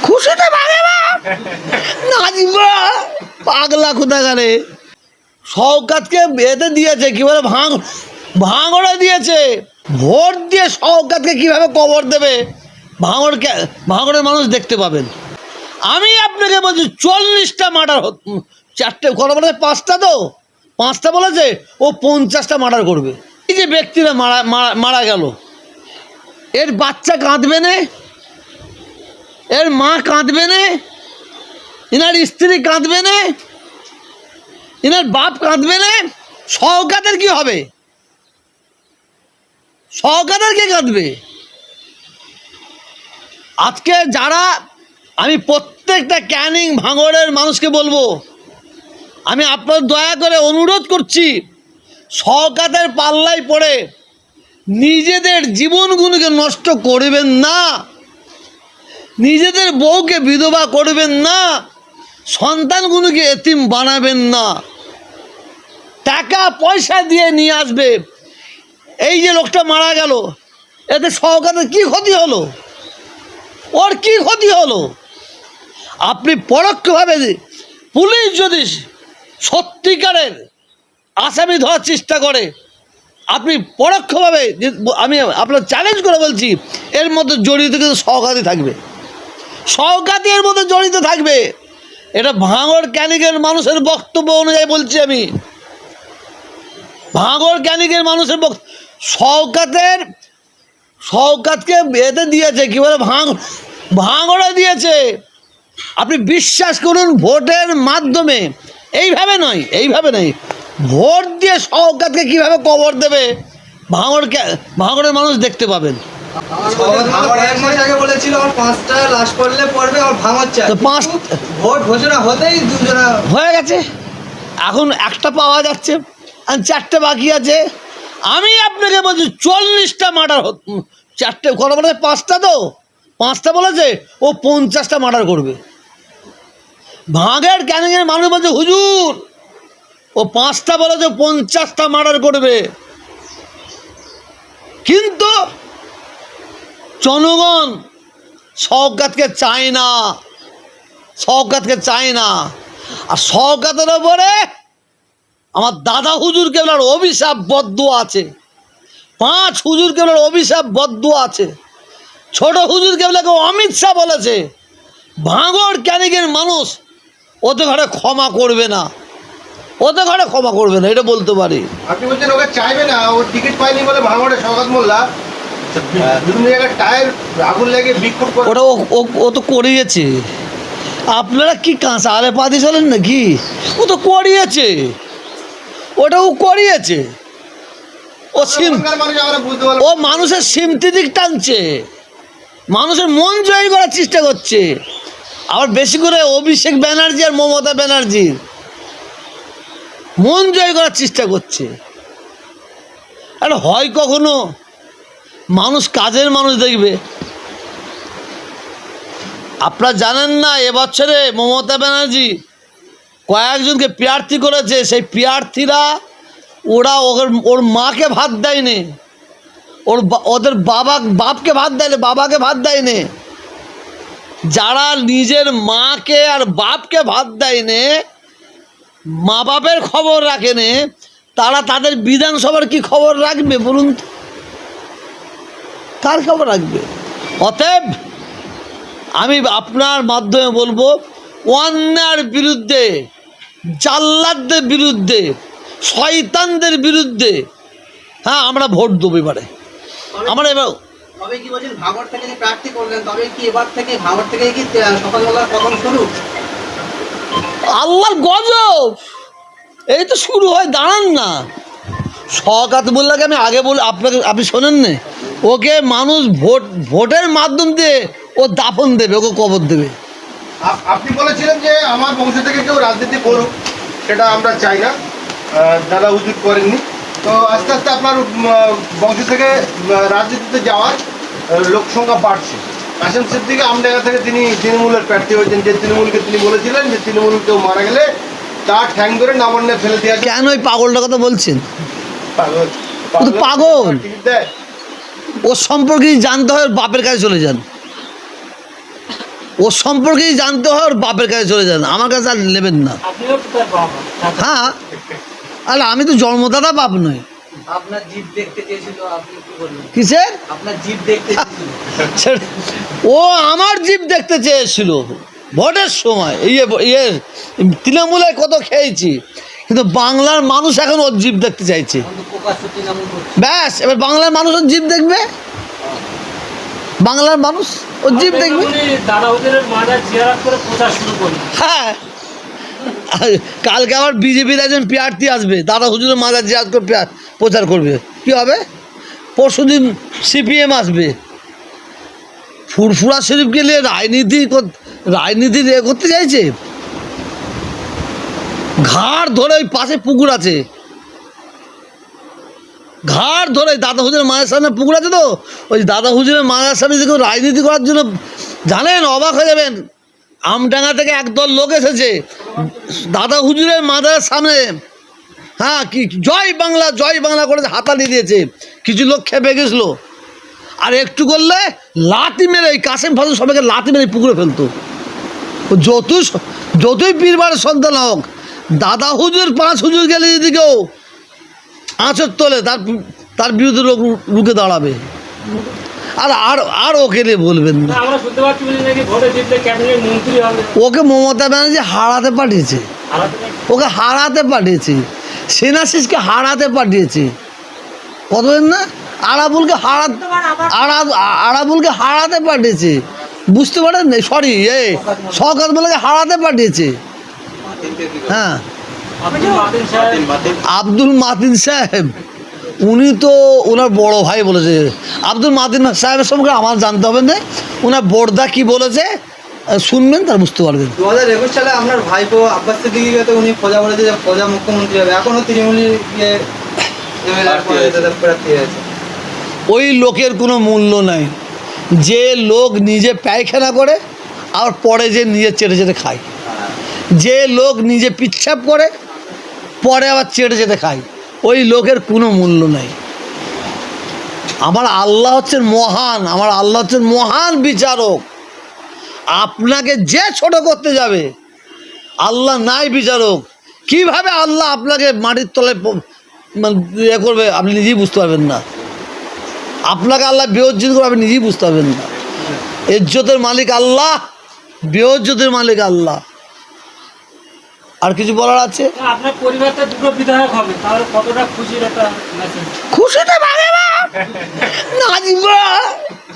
খুশিতে ভাগে না নাচবা পাগলা কোথাকারে। শওকতকে এতে দিয়েছে কি বলে ভাঙড়ে দিয়েছে। ভোট দিয়ে শওকতকে কিভাবে কবর দেবে ভাঙড়ের মানুষ দেখতে পাবেন। আমি আপনাকে বলছি 40টা মার্ডার, 4টে কত বলে 5টা, তো 5টা বলেছে, ও 50টা মার্ডার করবে। এই যে ব্যক্তিরা মারা গেল, এর বাচ্চা কাঁদবে না, এর মা কাঁদবে না, এনার স্ত্রী কাঁদবে না, এনার বাপ কাঁদবে না। শওকতের কি হবে? শওকতের কে কাঁদবে? আজকে যারা, আমি প্রত্যেকটা ক্যানিং ভাঙড়ের মানুষকে বলবো, আমি আপনার দয়া করে অনুরোধ করছি, শওকতের পাল্লায় পড়ে নিজেদের জীবনগুলোকে নষ্ট করবেন না, নিজেদের বউকে বিধবা করবেন না, সন্তানগুলোকে এতিম বানাবেন না। টাকা পয়সা দিয়ে নিয়ে আসবে। এই যে লোকটা মারা গেল, এতে শওকতের কি ক্ষতি হলো? ওর কি ক্ষতি হলো? আপনি পরোক্ষভাবে, পুলিশ যদি সত্যিকারের আসামি ধরার চেষ্টা করে, আপনি পরোক্ষভাবে, আমি আপনার চ্যালেঞ্জ করে বলছি, এর মধ্যে জড়িত কিন্তু শওকতই থাকবে, শওকতই এর মধ্যে জড়িত থাকবে। এটা ভাঙড় ক্যানিংয়ের মানুষের বক্তব্য অনুযায়ী বলছি আমি, ভাঙড় ক্যানিংয়ের মানুষের শওকতকে এতে দিয়েছে কি বলে ভাঙড়ে দিয়েছে। আপনি বিশ্বাস করুন, ভোটের মাধ্যমে, এইভাবে নয়, ভোট দিয়ে শওকতকে কিভাবে কবর দেবে ভাঙড়ের মানুষ দেখতে পাবেন। হয়ে গেছে, এখন একটা পাওয়া যাচ্ছে আর 4টে বাকি আছে। আমি আপনাকে বলছি 40টা মার্ডার, 4টে কত বলে 5টা, তো 5টা বলেছে, ও 50টা মার্ডার করবে। ভাঙড় ক্যানিংয়ের মানুষ বলছে হুজুর, ও 5টা বলেছে 50টা মার্ডার করবে। কিন্তু জনগণ শওকতকে চায় না, শওকতকে চায় না। আর শওকতের ওপরে আমার দাদা হুজুর কেবলার অভিশাপ বদদুয়া আছে, 5 হুজুর কেবলার অভিশাপ বদদুয়া আছে। ছোট হুজুর কেবলাকে অমিত শাহ বলেছে। ভাঙড় ক্যানিংয়ের মানুষ ওদের ঘরে ক্ষমা করবে না, ওদের ঘরে ক্ষমা করবে না, এটা বলতে পারি। আপনি বলছেন ওকে চাইবে না, ও টিকিট পায়নি বলে ভাঙড়ে শওকত মোল্লা বিভিন্ন জায়গায় টায়ার আগুন লেগে বিক্ষোভ করে। ওটা ও তো করিয়েছে। আপনারা কি কাঁচা আলে পাতি চলেন নাকি? ও তো করিয়েছে, ওটা ও করিয়েছে। ও মানুষের সিমতি দিক টানছে, মানুষের মন জয় করার চেষ্টা করছে। আবার বেশি করে অভিষেক ব্যানার্জি আর মমতা ব্যানার্জির মন জয় করার চেষ্টা করছে। আর হয় কখনো মানুষ কাজের মানুষ দেখবে। আপনারা জানেন না, এবছরে মমতা ব্যানার্জি কয়েকজনকে প্রার্থী করেছে, সেই প্রার্থীরা ওর মাকে ভাত দেয়নি, ওদের বাপকে ভাত দেয়নি, বাবাকে ভাত দেয়নি। যারা নিজের মাকে আর বাপকে ভাত দেয়নি, মা বাপের খবর রাখেনি, তারা তাদের বিধানসভার কি খবর রাখবে বলুন তো? কার খবর রাখবে? অতএব আমি আপনার মাধ্যমে বলবো, অন্যায়ের বিরুদ্ধে, জাল্লাদদের বিরুদ্ধে, শয়তানদের বিরুদ্ধে, হ্যাঁ, আমরা ভোট দেবো এবারে। আমরা এবার তবে কি বলছেন, ভাঙড় থেকে যে প্রার্থী করলেন, তবে কি এবার থেকে ভাঙড় থেকে কি সকালবেলার কখন শুরু? আল্লাহর গজব, এই তো শুরু হয়, দাঁড়ান না। শওকত মোল্লাকে আমি আগে আপনি শোনেন না, ওকে মানুষ ভোটের মাধ্যম দিয়ে ও দাফন দেবে, ওকে কবর দেবে। আপনি বলেছিলেন যে আমার বংশ থেকে কেউ রাজনীতি করুক, সেটা আমরা চাই না, দাদা হুজুর করেননি। তো আস্তে আস্তে আপনার বংশ থেকে রাজনীতিতে যাওয়ার লোক সংখ্যা বাড়ছে। কাশেম সিদ্দিকী আমডাঙ্গা থেকে তিনি তৃণমূলের প্রার্থী হয়েছেন, যে তৃণমূলকে তিনি বলেছিলেন যে তৃণমূল কেউ মারা গেলে তার ঠ্যাং ধরে নামান্নে ফেলে দেওয়া। কেন ওই পাগলটার কথা বলছেন? পাগল, ওর সম্পর্কে জানতে হয়, বাপের কাছে চলে যান। ওর সম্পর্কেই জানতে হয়, ওর বাপের কাছে চলে যান, আমার কাছে আর নেবেন না। আপনিও তো তার বাবা। হ্যাঁ, আরে আমি তো জন্মদাতা বাপ নই। আপনার জিভ দেখতে চেয়েছিল, আপনি কি করলেন? কিসের? আপনার জিভ দেখতে চেয়েছিল। ও আমার জীব দেখতে চেয়েছিল ভোটের সময়। তৃণমূলে কত খেয়েছি, কিন্তু বাংলার মানুষ এখন ওর জীব দেখতে চাইছে। কিন্তু প্রকাশ্য তৃণমূল করছে। ব্যাস, এবার বাংলার মানুষ ওর জীব দেখবে, বাংলার মানুষ ওর জীব দেখবে। উনি দাদা হুজুরের মাজার জিয়ারত করে প্রচার শুরু করলেন। হ্যাঁ, কালকে আবার বিজেপির একজন প্রার্থী আসবে, দাদা হুজুরের মাজার জিয়ারত করে প্রচার করবে। কি হবে? পরশুদিন সিপিএম আসবে। ফুরফুরা শরীফকে নিয়ে রাজনীতির এ করতে চাইছে। ঘাড় ধরে ওই পাশে পুকুর আছে, ঘাড় ধরে দাদা হুজুরের মায়ের সামনে পুকুর আছে, তো ওই দাদা হুজুরের মায়ের সামনে যে কেউ রাজনীতি করার জন্য, জানেন অবাক হয়ে যাবেন, আমডাঙ্গা থেকে একদল লোক এসেছে দাদা হুজুরের মাদার সামনে। হ্যাঁ, কি জয় বাংলা করে হাতালি দিয়েছে। কিছু লোক খেপে গেছিলো, আর একটু করলে লাথি মেরে এই কাসেম ফাজু সবাইকে লাথি মেরে পুকুরে ফেলতো। যতই পীরবারের সন্তান হোক, দাদা হুজুর 5 হুজুর গেলে যদি কেউ আঁচড় তোলে, তার বিরুদ্ধে লোক রুখে দাঁড়াবে। আর ওকে নিয়ে বলবেন না। আমরা শুনতে পাচ্ছি উনি নাকি ভোটে জিতলে ক্যাবিনেট মন্ত্রী হবে। ওকে মমতা ব্যানার্জি হারাতে পাঠিয়েছে, ওকে হারাতে পাঠিয়েছে, সেনাশিসকে হারাতে পাঠিয়েছে। কতদিন না আরাবুলকে হারাতে পাঠিয়েছে, বুঝতে পারেন? সরি, শওকত মোল্লাকে হারাতে পাঠিয়েছে। হ্যাঁ, আব্দুল মাতিন সাহেব, উনি তো ওনার বড় ভাই বলেছে। আব্দুল মাতিন সাহেবের সম্পর্কে আমার জানতে হবে না, ওনার বড়দা কি বলেছে শুনবেন, তার বুঝতে পারবেন। 2021 সালে আপনার ভাইপো আব্বাস সিদ্দিকীকে তো উনি খোঁজা বলেছে যে খোঁজা মুখ্যমন্ত্রী হবে, এখনো তৃণমূলের প্রার্থী হয়েছে। ওই লোকের কোনো মূল্য নাই, যে লোক নিজে পায়খানা করে আর পরে যে নিজে চেটে চেটে খায়, যে লোক নিজে পিচ্ছাপ করে পরে আবার চেটে চেটে খায়, ওই লোকের কোনো মূল্য নাই। আমার আল্লাহ হচ্ছেন মহান, আমার আল্লাহ হচ্ছেন মহান বিচারক। আপনাকে যে ছোট করতে যাবে, আল্লাহ নাই বিচারক। কিভাবে আল্লাহ আপনাকে মাটির তলায় ইয়ে করবে, আপনি নিজেই বুঝতে পারবেন না। আপনাকে আল্লাহ বেইজ্জত করবে, আপনি নিজেই বুঝতে পারবেন না। ইজ্জতের মালিক আল্লাহ, বেইজ্জতের মালিক আল্লাহ। আর কিছু বলার আছে? আপনার পরিবারটা 2টো বিধায়ক হবে, তাহলে কতটা খুশির একটা মেসেজ? খুশিতে ভাগে নাচবা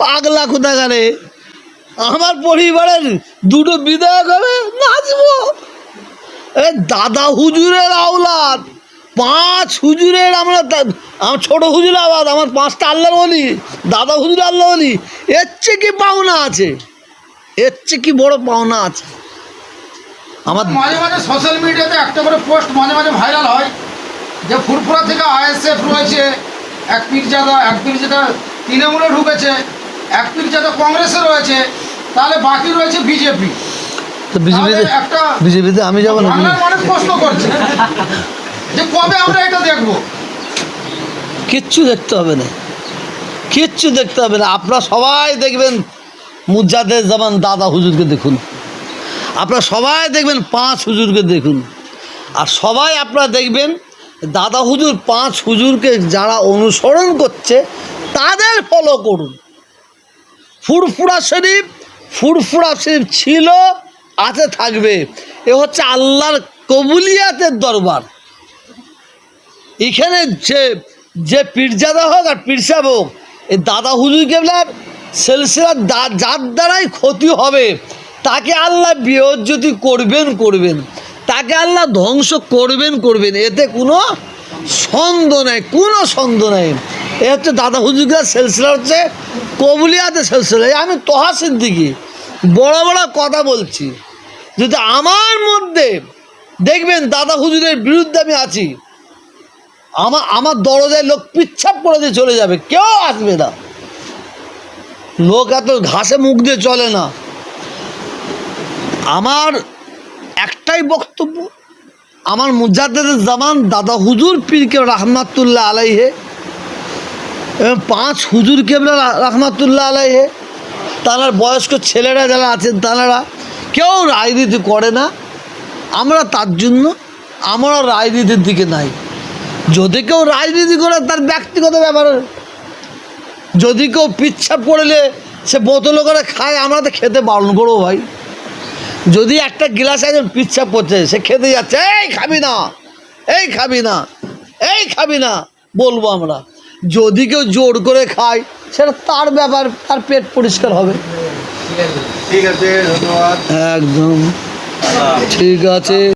পাগলা কোথাকারে। আমার পরিবারের 2টো বিধায়ক হবে, নাচবো। দাদা হুজুরের আওলাদ, 5 হুজুরের আমার ছোট হুজুর আওলাদ, আমার 5টা আল্লাহর ওলি, দাদা হুজুর আল্লাহ ওলি। এর চেয়ে কি পাওনা আছে? এর চেয়ে কি বড় পাওনা আছে? আমার মাঝে মাঝে সোশ্যাল মিডিয়াতে একটা করে পোস্ট মাঝে মাঝে ভাইরাল হয় যে ফুরফুরা থেকে আইএসএফ রয়েছে, এক পীরজাদা তৃণমূলে ঢুকেছে, এক পীরজাদা কংগ্রেসে রয়েছে, তাহলে বাকি রয়েছে বিজেপি। তো বিজেপিতে আমি যাবো না। বাংলার মানুষ প্রশ্ন করছে যে কবে আমরা এটা দেখবো? কিচ্ছু দেখতে হবে না, কিচ্ছু দেখতে হবে না। আপনারা সবাই দেখবেন মুজাদ্দেদ জামান দাদা হুজুরকে দেখুন, আপনারা সবাই দেখবেন 5 হুজুরকে দেখুন, আর সবাই আপনারা দেখবেন দাদা হুজুর 5 হুজুরকে যারা অনুসরণ করছে তাদের ফলো করুন। ফুরফুরা শরীফ ছিল, আছে, থাকবে। এ হচ্ছে আল্লাহর কবুলিয়াতের দরবার। এখানে যে পীরজাদা হোক আর পীরসাহেব হোক, এই দাদা হুজুর কেবলার সিলসিলা যার দ্বারাই ক্ষতি হবে তাকে আল্লাহ বেইজ্জতি করবেন, তাকে আল্লাহ ধ্বংস করবেন। এতে কোনো সন্দেহ নেই, এ হচ্ছে দাদা হুজুরের সিলসিলা, হচ্ছে কবুলিয়াতের সিলসিলা। আমি তোহা সিদ্দিকী বড় বড় কথা বলছি, যদি আমার মধ্যে দেখবেন দাদা হুজুরের বিরুদ্ধে আমি আছি, আমার দরজায় লোক পিচ্ছাপ করে দিয়ে চলে যাবে, কেউ আসবে না। লোক এত ঘাসে মুখ দিয়ে চলে না। আমার একটাই বক্তব্য, আমার মুজাদ্দেদ জামান দাদা হুজুর পীর কেবলা রহমাতুল্লাহ আলাইহে এবং 5 হুজুর কেবলা রহমাতুল্লাহ আলাইহে তাঁর বয়স্ক ছেলেরা যারা আছেন তাঁরা কেউ রাজনীতি করে না। আমরা তার জন্য আমরা রাজনীতির দিকে নাই। যদি কেউ রাজনীতি করে তার ব্যক্তিগত ব্যাপার। যদি কেউ পিচ্ছাপ করলে সে বোতলে করে খায়, আমরা তো খেতে বারণ করবো ভাই। যদি একটা গ্লাসে একজন পিচ্ছাপ করছে, সে খেতে যাচ্ছে, এই খাবি না, এই খাবি না, এই খাবি না বলবো আমরা। যদি কেউ জোর করে খায় সেটা তার ব্যাপার, তার পেট পরিষ্কার হবে। ঠিক আছে, ধন্যবাদ। একদম ঠিক আছে।